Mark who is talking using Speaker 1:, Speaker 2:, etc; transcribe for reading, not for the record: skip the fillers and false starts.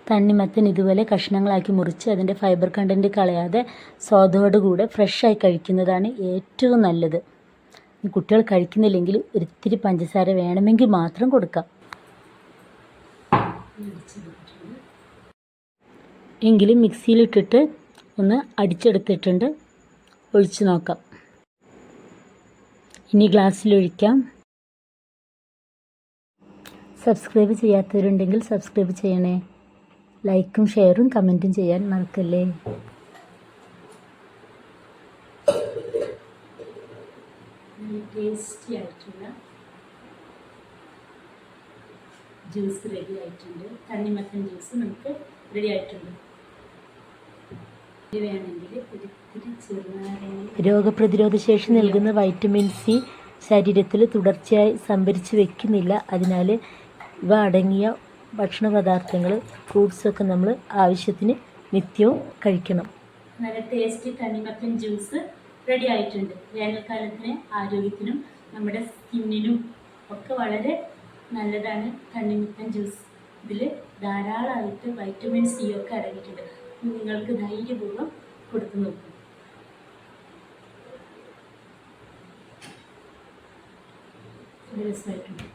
Speaker 1: തണ്ണിമത്തൻ ഇതുപോലെ കഷ്ണങ്ങളാക്കി മുറിച്ച് അതിൻ്റെ ഫൈബർ കണ്ടൻറ്റ് കളയാതെ സ്വാദോടുകൂടെ ഫ്രഷായി കഴിക്കുന്നതാണ് ഏറ്റവും നല്ലത്. കുട്ടികൾ കഴിക്കുന്നില്ലെങ്കിൽ ഒരിത്തിരി പഞ്ചസാര വേണമെങ്കിൽ മാത്രം കൊടുക്കാം. എങ്കിലും മിക്സിയിലിട്ടിട്ട് ഒന്ന് അടിച്ചെടുത്തിട്ടുണ്ട്. ഒഴിച്ച് നോക്കാം. ഇനി ഗ്ലാസ്സിലൊഴിക്കാം. സബ്സ്ക്രൈബ് ചെയ്യാത്തവരുണ്ടെങ്കിൽ സബ്സ്ക്രൈബ് ചെയ്യണേ. ലൈക്കും ഷെയറും കമൻറ്റും ചെയ്യാൻ മറക്കല്ലേ. ടേസ്റ്റി ആയിട്ടുള്ള ജ്യൂസ് റെഡി ആയിട്ടുണ്ട്. തണ്ണിമത്തൻ ജ്യൂസ് നമുക്ക് റെഡി ആയിട്ടുണ്ട്. ഇത് വേണമെങ്കിൽ ഒരിത്തിരി ചെറുനാരങ്ങ. രോഗപ്രതിരോധ ശേഷി നൽകുന്ന വൈറ്റമിൻ സി ശരീരത്തിൽ തുടർച്ചയായി സംഭരിച്ച് വെക്കുന്നില്ല. അതിനാൽ ഇവ അടങ്ങിയ ഭക്ഷണ പദാർത്ഥങ്ങൾ, ഫ്രൂട്ട്സൊക്കെ നമ്മൾ ആവശ്യത്തിന് നിത്യവും കഴിക്കണം. നല്ല ടേസ്റ്റി തണ്ണിമത്തൻ ജ്യൂസ് റെഡി ആയിട്ടുണ്ട്. വേനൽക്കാലത്തിന് ആരോഗ്യത്തിനും നമ്മുടെ സ്കിന്നിനും ഒക്കെ വളരെ നല്ലതാണ് തണ്ണിമത്തൻ ജ്യൂസ്. ഇതിൽ ധാരാളമായിട്ട് വൈറ്റമിൻ സി ഒക്കെ അടങ്ങിയിട്ടുണ്ട്. നിങ്ങൾക്ക് ധൈര്യപൂർവ്വം കൊടുത്തു നോക്കും. രസമായിട്ടുണ്ട്.